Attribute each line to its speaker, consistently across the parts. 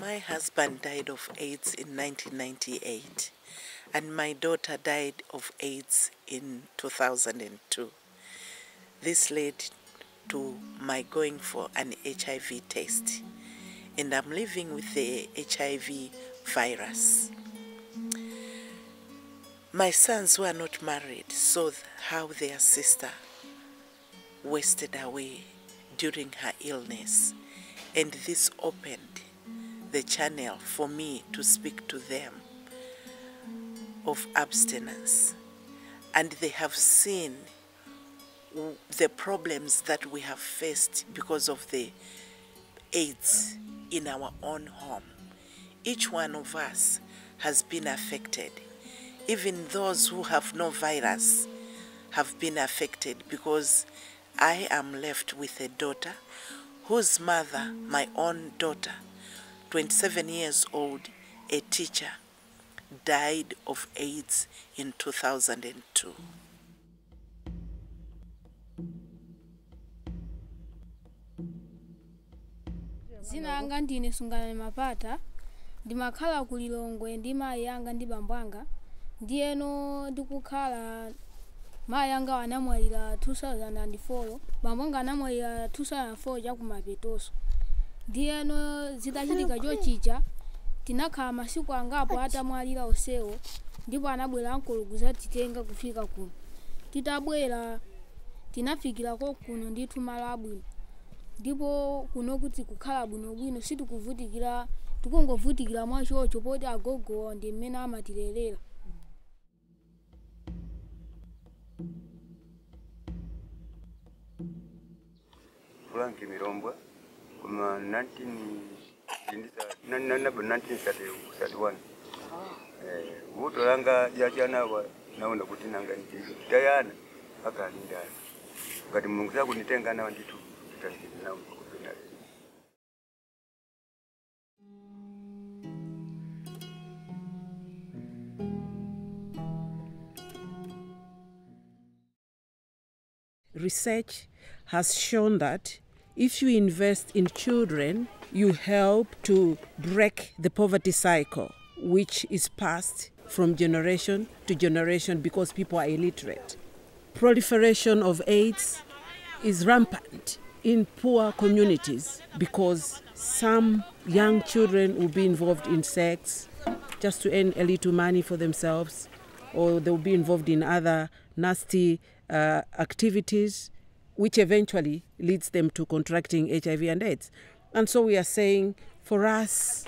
Speaker 1: My husband died of AIDS in 1998, and my daughter died of AIDS in 2002. This led to my going for an HIV test, and I'm living with the HIV virus. My sons who are not married saw how their sister wasted away during her illness, and this opened the channel for me to speak to them of abstinence. And they have seen the problems that we have faced because of the AIDS in our own home. Each one of us has been affected. Even those who have no virus have been affected, because I am left with a daughter whose mother, my own daughter, 27 years old, a teacher, died of AIDS in 2002.
Speaker 2: Zina yanga ndine Sungana Mapata, ndimakhala ku Lilongwe ndi mayi yanga ndi bambo anga. Ndiyeno ndikukhala mayi yanga anamwalira 2004, bambo anga anamwalira 2004 chakumapetoso. Ndiyeno zidachitika chochicha, tinakhala masiku angapo atamwalira onsewo, ndipo anabwera ankolo titenga kufika kuno. Titabwera tinafikira kuno ndithu malo abwino, ndipo kuno kuti kukhala bwinobwino sitikuvutikira, tikungovutikira mwachocho poti agogo ndi mmene amatilelera.
Speaker 3: Frank Mirombwa, kuma 1931. Vuto langa lyachanawa naona kuti nanga nditayana akalindana. Ngati Mulungu sakunitenga nawo nditu tutachita nawo kupena.
Speaker 4: Research has shown that if you invest in children, you help to break the poverty cycle, which is passed from generation to generation because people are illiterate. Proliferation of AIDS is rampant in poor communities because some young children will be involved in sex just to earn a little money for themselves, or they'll be involved in other nasty activities, which eventually leads them to contracting HIV and AIDS. And so we are saying, for us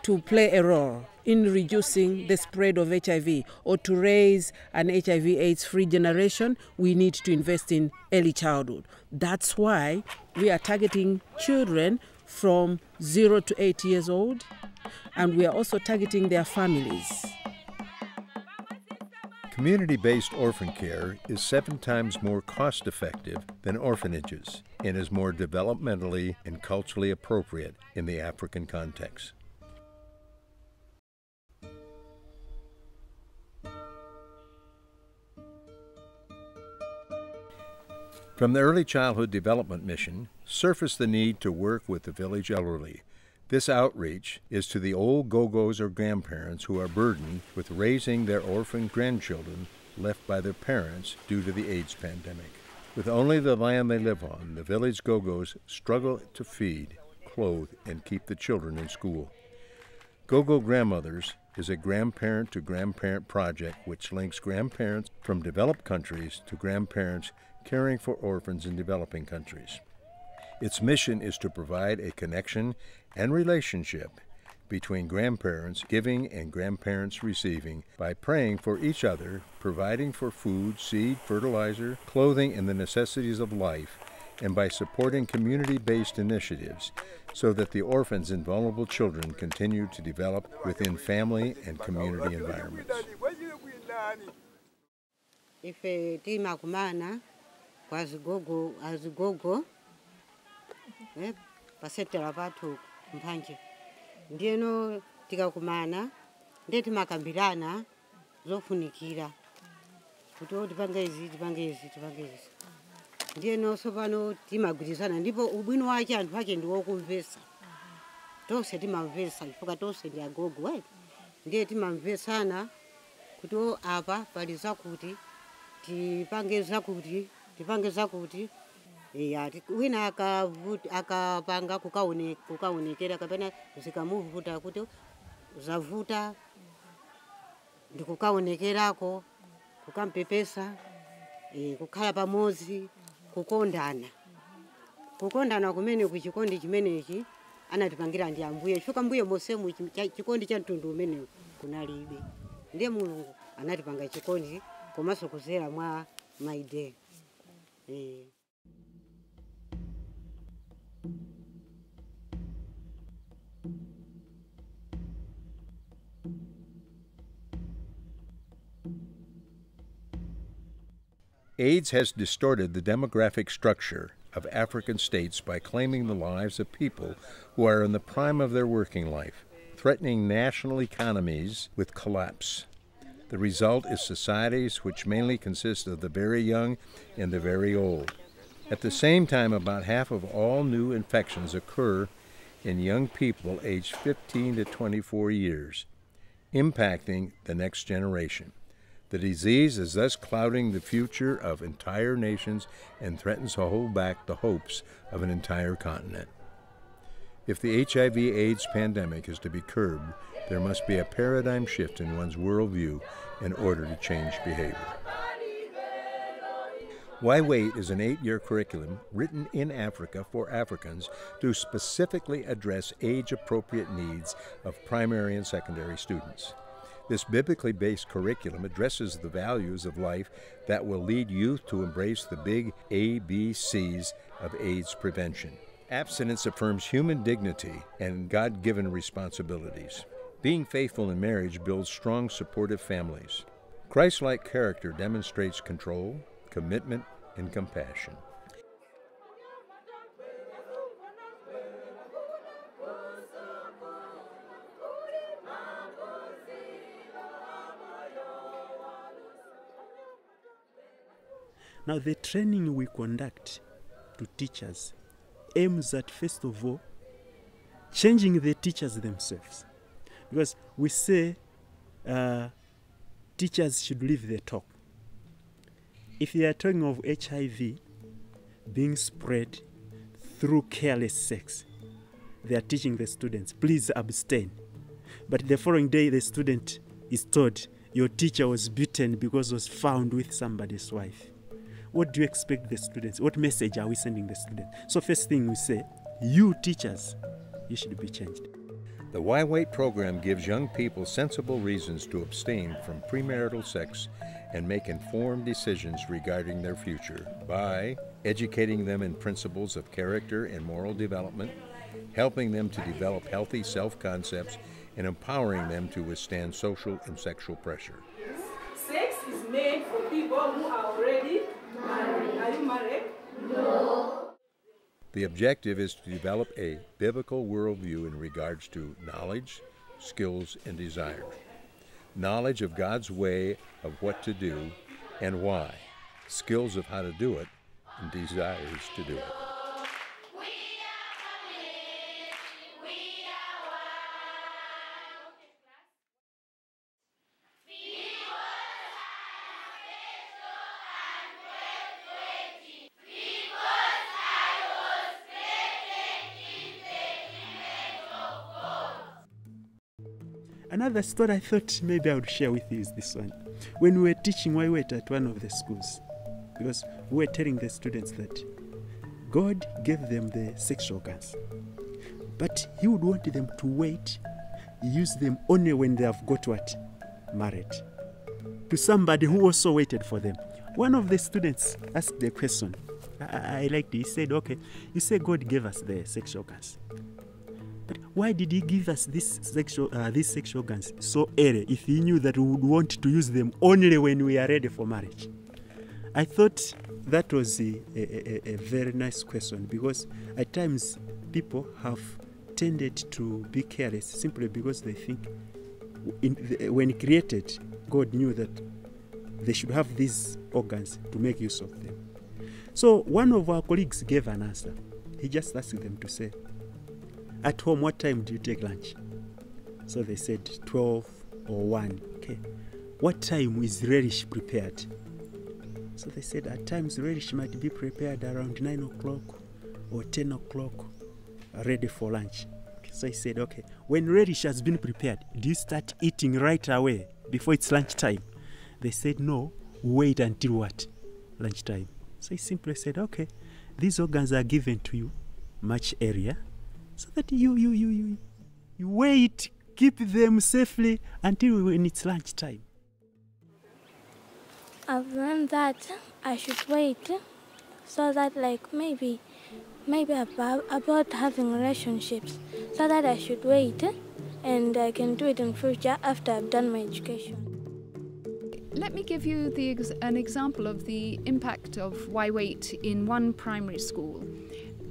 Speaker 4: to play a role in reducing the spread of HIV or to raise an HIV/AIDS-free generation, we need to invest in early childhood. That's why we are targeting children from 0 to 8 years old, and we are also targeting their families.
Speaker 5: Community-based orphan care is 7 times more cost-effective than orphanages and is more developmentally and culturally appropriate in the African context. From the Early Childhood Development Mission surfaced the need to work with the village elderly. This outreach is to the old Gogos or grandparents who are burdened with raising their orphan grandchildren left by their parents due to the AIDS pandemic. With only the land they live on, the village Gogos struggle to feed, clothe, and keep the children in school. Gogo Grandmothers is a grandparent-to-grandparent project which links grandparents from developed countries to grandparents caring for orphans in developing countries. Its mission is to provide a connection and relationship between grandparents giving and grandparents receiving by praying for each other, providing for food, seed, fertilizer, clothing, and the necessities of life, and by supporting community-based initiatives so that the orphans and vulnerable children continue to develop within family and community environments.
Speaker 6: Ife timakumana kwa azigogo pasetera pathu mphanje ndiyeno tikakumana ndiye timakambirana zofunikira kuti tipange izi ndiyeno sopano timagwirizana ndipo ubwino wake anthu ake ndi wokumvesa tonse timamvetsa chifukwa tonse ndi agogo eti ndiye timamvetsana kuti apa pali zakuti tipange zakuti ya wina akapanga kukaonekera kapena zikamuvuta kuti zavuta ndikukaonekerako kukampepesa kukhala pamodzi kukondana kumene kuchikondi chimenechi anatipangira ndi ambuye chifukwa mbuye mosemu chikondi cha mtundu umenewu kunalibe ndiye mulungu anatipanga chikondi komanso kuzera mwa maide.
Speaker 5: AIDS has distorted the demographic structure of African states by claiming the lives of people who are in the prime of their working life, threatening national economies with collapse. The result is societies which mainly consist of the very young and the very old. At the same time, about half of all new infections occur in young people aged 15 to 24 years, impacting the next generation. The disease is thus clouding the future of entire nations and threatens to hold back the hopes of an entire continent. If the HIV/AIDS pandemic is to be curbed, there must be a paradigm shift in one's worldview in order to change behavior. Why Wait is an 8-year curriculum written in Africa for Africans to specifically address age-appropriate needs of primary and secondary students. This biblically based curriculum addresses the values of life that will lead youth to embrace the big ABCs of AIDS prevention. Abstinence affirms human dignity and God-given responsibilities. Being faithful in marriage builds strong, supportive families. Christ-like character demonstrates control, commitment, and compassion.
Speaker 7: Now, the training we conduct to teachers aims at, first of all, changing the teachers themselves. Because we say teachers should leave the talk. If they are talking of HIV being spread through careless sex, they are teaching the students, please abstain. But the following day, the student is told, your teacher was beaten because was found with somebody's wife. What do you expect the students? What message are we sending the students? So first thing we say, you teachers, you should be changed.
Speaker 5: The Why Wait program gives young people sensible reasons to abstain from premarital sex and make informed decisions regarding their future by educating them in principles of character and moral development, helping them to develop healthy self-concepts, and empowering them to withstand social and sexual pressure.
Speaker 8: Sex is made for people who are already married. Are you married? No.
Speaker 5: The objective is to develop a biblical worldview in regards to knowledge, skills, and desire. Knowledge of God's way of what to do and why, skills of how to do it, and desires to do it.
Speaker 7: Another story I thought maybe I would share with you is this one. When we were teaching Why Wait at one of the schools, because we were telling the students that God gave them the sex organs, but He would want them to wait, use them only when they have got what? Married. To somebody who also waited for them. One of the students asked the question. I liked it. He said, okay, you say God gave us the sex organs. But why did He give us these sex organs so early if He knew that we would want to use them only when we are ready for marriage? I thought that was a very nice question, because at times people have tended to be careless simply because they think when created, God knew that they should have these organs to make use of them. So one of our colleagues gave an answer. He just asked them to say, at home, what time do you take lunch? So they said 12 or 1. Okay. What time is relish prepared? So they said at times relish might be prepared around 9 o'clock or 10 o'clock, ready for lunch. So I said, okay, when relish has been prepared, do you start eating right away before it's lunchtime? They said, no, wait until what? Lunchtime. So I simply said, okay, these organs are given to you much earlier, so that you wait, keep them safely until when it's lunchtime.
Speaker 9: I've learned that I should wait, so that like maybe about having relationships, so that I should wait and I can do it in future after I've done my education.
Speaker 10: Let me give you an example of the impact of Why Wait in one primary school.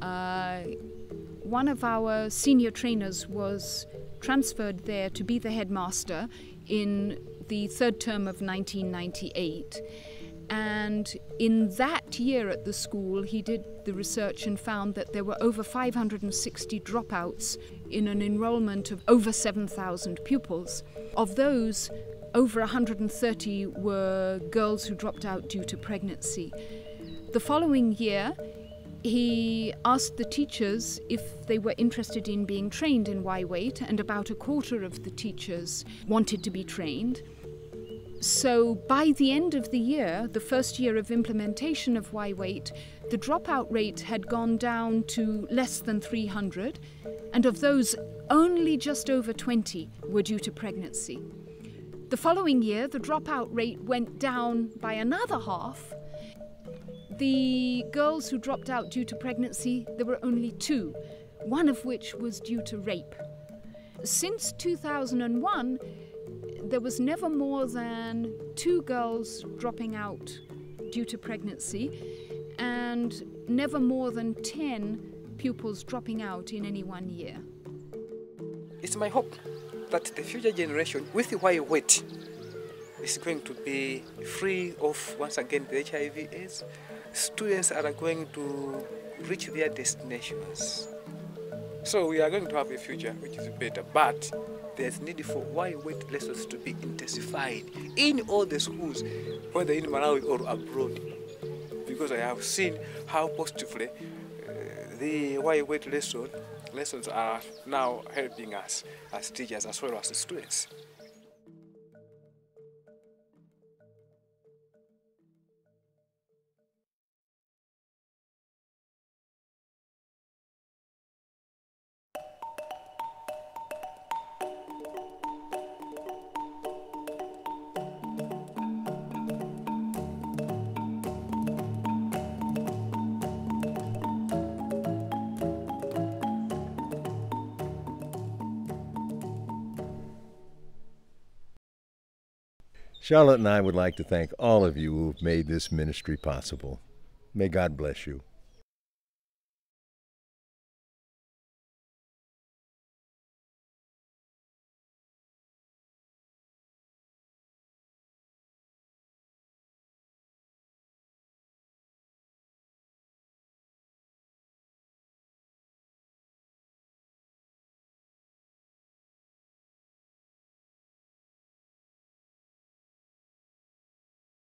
Speaker 10: One of our senior trainers was transferred there to be the headmaster in the third term of 1998. And in that year at the school, he did the research and found that there were over 560 dropouts in an enrollment of over 7,000 pupils. Of those, over 130 were girls who dropped out due to pregnancy. The following year, he asked the teachers if they were interested in being trained in Why Wait, and about a quarter of the teachers wanted to be trained. So by the end of the year, the first year of implementation of Why Wait, the dropout rate had gone down to less than 300, and of those, only just over 20 were due to pregnancy. The following year, the dropout rate went down by another half. The girls who dropped out due to pregnancy, there were only 2, one of which was due to rape. Since 2001, there was never more than 2 girls dropping out due to pregnancy, and never more than 10 pupils dropping out in any one year.
Speaker 11: It's my hope that the future generation, with Why Wait, is going to be free of, once again, the HIV/AIDS. Students are going to reach their destinations. So we are going to have a future which is better, but there's need for Why Wait lessons to be intensified in all the schools, whether in Malawi or abroad. Because I have seen how positively the Why Wait lessons are now helping us as teachers as well as the students.
Speaker 5: Charlotte and I would like to thank all of you who have made this ministry possible. May God bless you.